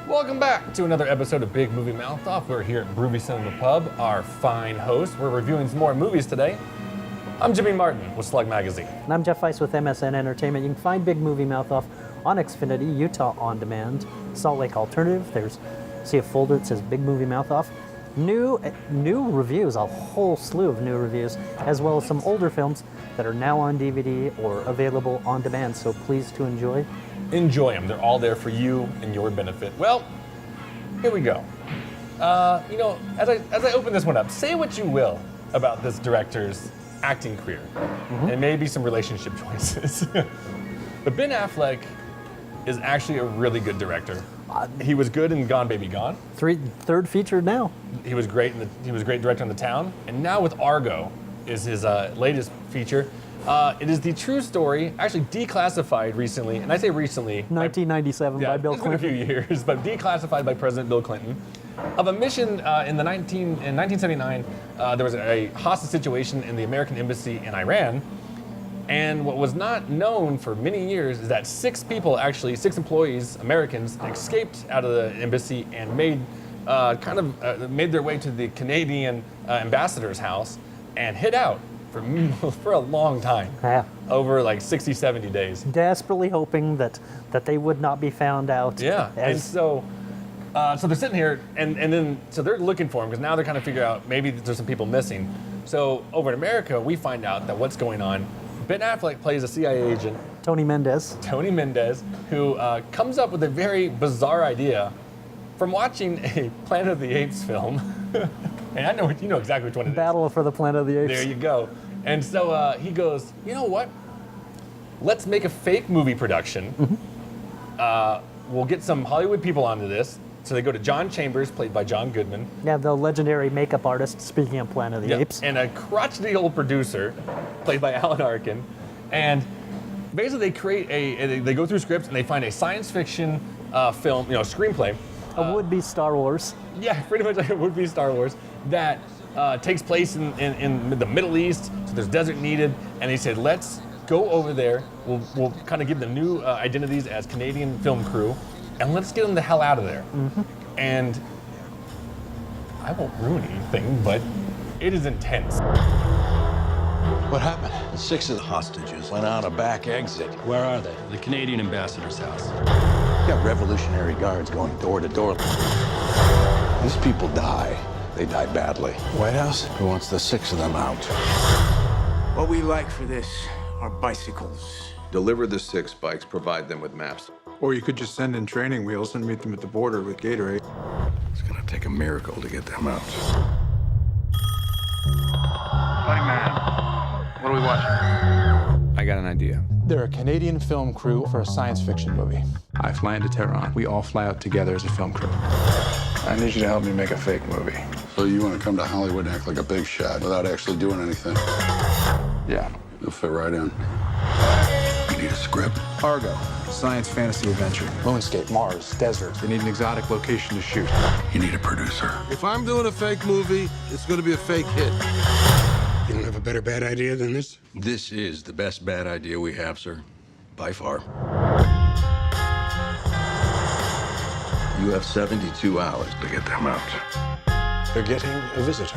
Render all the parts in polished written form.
Welcome back to another episode of Big Movie Mouth Off. We're here at Groovy Cinema Pub, our fine host. We're reviewing some more movies today. I'm Jimmy Martin with Slug Magazine. And I'm Jeff Weiss with MSN Entertainment. You can find Big Movie Mouth Off on Xfinity, Utah On Demand, Salt Lake Alternative. See a folder that says Big Movie Mouth Off. New reviews, a whole slew of new reviews, as well as some older films that are now on DVD or available on demand. So please to enjoy. Enjoy them. They're all there for you and your benefit. Well, here we go. As I open this one up, say what you will about this director's acting career, and maybe some relationship choices. But Ben Affleck is actually a really good director. He was good in Gone Baby Gone. Third feature now. He was great director in The Town, and now with Argo is his latest feature. It is the true story, actually declassified recently, and I say recently. 1997 by Bill Clinton. It's been a few years, but declassified by President Bill Clinton, of a mission in 1979. There was a hostage situation in the American embassy in Iran, and what was not known for many years is that six employees, Americans, escaped out of the embassy and made their way to the Canadian ambassador's house and hid out for a long time, over like 60, 70 days. Desperately hoping that they would not be found out. Yeah, and so they're sitting here, and then they're looking for him, because now they're kind of figuring out maybe there's some people missing. So over in America, we find out that what's going on. Ben Affleck plays a CIA agent, Tony Mendez, who comes up with a very bizarre idea from watching a Planet of the Apes film. And you know exactly which one it is. Battle for the Planet of the Apes. There you go. And so he goes, you know what? Let's make a fake movie production. We'll get some Hollywood people onto this. So they go to John Chambers, played by John Goodman. Yeah, the legendary makeup artist, speaking of Planet of the Apes. And a crotchety old producer, played by Alan Arkin. And basically they go through scripts and they find a science fiction film, screenplay. A would-be Star Wars. Yeah, pretty much like a would-be Star Wars that takes place in the Middle East, so there's desert needed, and they said, let's go over there, we'll kind of give them new identities as Canadian film crew, and let's get them the hell out of there. And I won't ruin anything, but it is intense. What happened? 6 of the hostages went out a back exit. Where are they? The Canadian ambassador's house. Got Revolutionary Guards going door to door. These people die. They die badly. White House, who wants the 6 of them out? What we like for this are bicycles. Deliver the 6 bikes, provide them with maps. Or you could just send in training wheels and meet them at the border with Gatorade. It's gonna take a miracle to get them out. Buddy man, what are we watching? I got an idea. They're a Canadian film crew for a science fiction movie. I fly into Tehran. We all fly out together as a film crew. I need you to help me make a fake movie. So you want to come to Hollywood and act like a big shot without actually doing anything? Yeah. You'll fit right in. You need a script? Argo, science fantasy adventure. Moonscape, Mars, desert. They need an exotic location to shoot. You need a producer. If I'm doing a fake movie, it's going to be a fake hit. You don't have a better bad idea than this? This is the best bad idea we have, sir. By far. You have 72 hours to get them out. They're getting a visitor.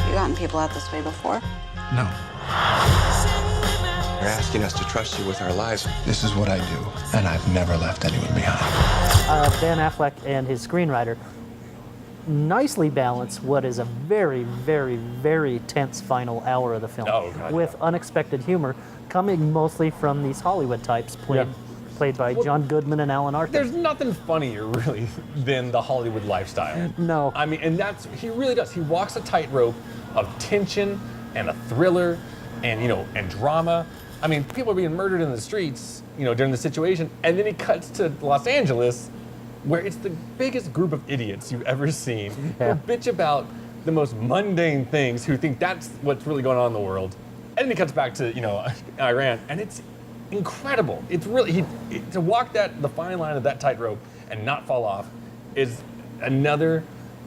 You gotten people out this way before? No. You're asking us to trust you with our lives. This is what I do, and I've never left anyone behind. Ben Affleck and his screenwriter nicely balance what is a very, very, very tense final hour of the film with unexpected humor coming mostly from these Hollywood types played by John Goodman and Alan Arkin. There's nothing funnier, really, than the Hollywood lifestyle. No. I mean, and he really does. He walks a tightrope of tension and a thriller and drama. I mean, people are being murdered in the streets, during the situation, and then he cuts to Los Angeles, where it's the biggest group of idiots you've ever seen who bitch about the most mundane things, who think that's what's really going on in the world. And then he cuts back to, Iran, and it's incredible. It's really, to walk the fine line of that tightrope and not fall off is another,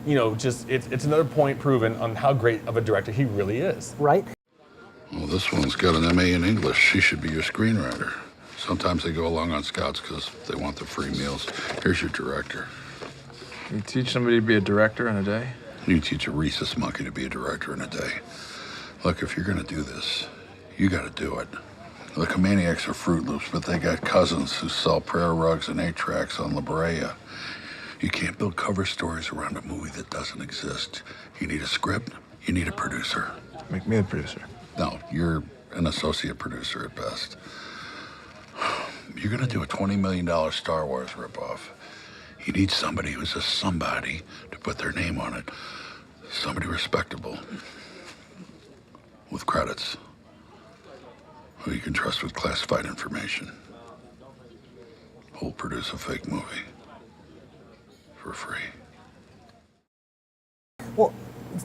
it's another point proven on how great of a director he really is. Right? Well, this one's got an MA in English. She should be your screenwriter. Sometimes they go along on scouts because they want the free meals. Here's your director. You teach somebody to be a director in a day? You teach a rhesus monkey to be a director in a day. Look, if you're gonna do this, you gotta do it. The Comaniacs are Fruit Loops, but they got cousins who sell prayer rugs and 8-tracks on La Brea. You can't build cover stories around a movie that doesn't exist. You need a script, you need a producer. Make me a producer. No, you're an associate producer at best. You're gonna do a $20 million Star Wars ripoff. You need somebody who's a somebody to put their name on it. Somebody respectable. With credits. Who you can trust with classified information. Who'll produce a fake movie. For free. Well,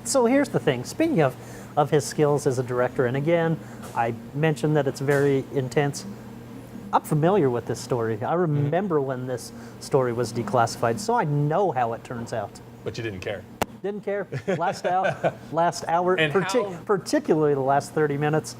so here's the thing. Speaking of his skills as a director, and again, I mentioned that it's very intense. I'm familiar with this story. I remember when this story was declassified, so I know how it turns out. But you didn't care. Didn't care. Last hour, And particularly the last 30 minutes,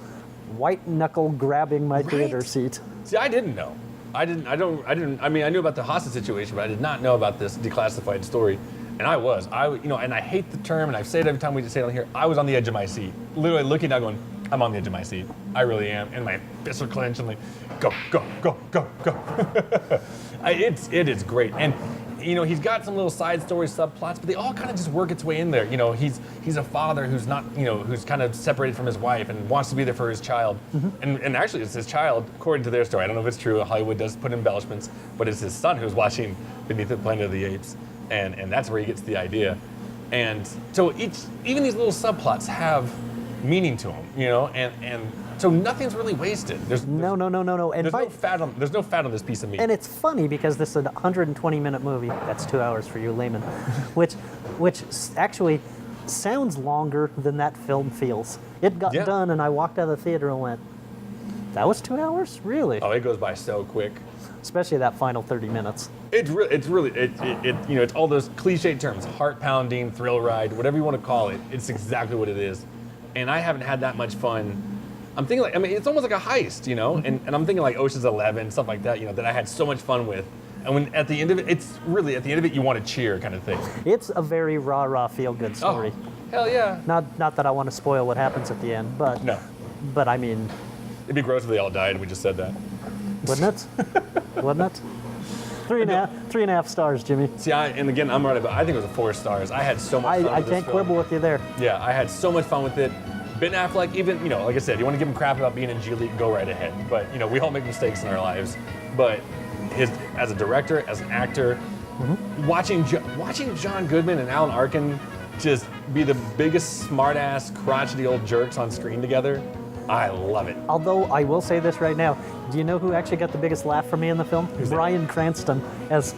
white knuckle grabbing my theater Right. seat. See, I didn't know. I mean, I knew about the hostage situation, but I did not know about this declassified story. And and I hate the term, and I've said it every time we say it on here, I was on the edge of my seat. Literally looking down going, I'm on the edge of my seat. I really am. And my fists are clenched. I'm like, go, go, go, go, go. It is great. And, he's got some little side story subplots, but they all kind of just work its way in there. He's a father who's not, who's kind of separated from his wife and wants to be there for his child. Mm-hmm. And actually, it's his child, according to their story. I don't know if it's true. Hollywood does put embellishments, but it's his son who's watching Beneath the Planet of the Apes. And that's where he gets the idea. And so even these little subplots have meaning to them, and so nothing's really wasted. No. And there's no fat on this piece of meat. And it's funny because this is a 120-minute movie. That's 2 hours for you layman, which actually sounds longer than that film feels. It got done, and I walked out of the theater and went, "That was 2 hours, really?" Oh, it goes by so quick. Especially that final 30 minutes. It's all those cliched terms, heart pounding, thrill ride, whatever you want to call it. It's exactly what it is. And I haven't had that much fun. I'm thinking it's almost like a heist, and I'm thinking like Ocean's 11, stuff like that, that I had so much fun with. And when at the end of it, you want to cheer kind of thing. It's a very rah-rah feel-good story. Oh, hell yeah. Not that I want to spoil what happens at the end, but no. But I mean, it'd be gross if they all died and we just said that. Wouldn't it? Wouldn't it? 3.5 stars, Jimmy. See, again, I'm right about. I think it was 4 stars. I had so much fun. I can't quibble with you there. Yeah, I had so much fun with it. Ben Affleck, even like I said, you want to give him crap about being in G League, go right ahead. But we all make mistakes in our lives. But as a director, as an actor, watching John Goodman and Alan Arkin just be the biggest smartass, crotchety old jerks on screen together. I love it. Although I will say this right now, do you know who actually got the biggest laugh from me in the film? Bryan Cranston as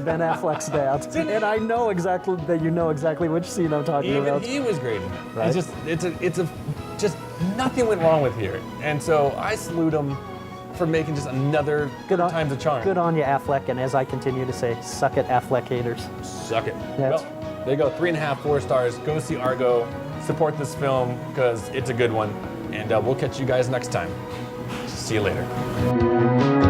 Ben Affleck's dad. And I know exactly that you know exactly which scene I'm talking about. Even he was great in it. Right? Just nothing went wrong with here. And so I salute him for making just another times a charm. Good on you, Affleck. And as I continue to say, suck it, Affleck haters. Suck it. Well, there you go. 3.5, 4 stars. Go see Argo. Support this film because it's a good one. And we'll catch you guys next time. See you later.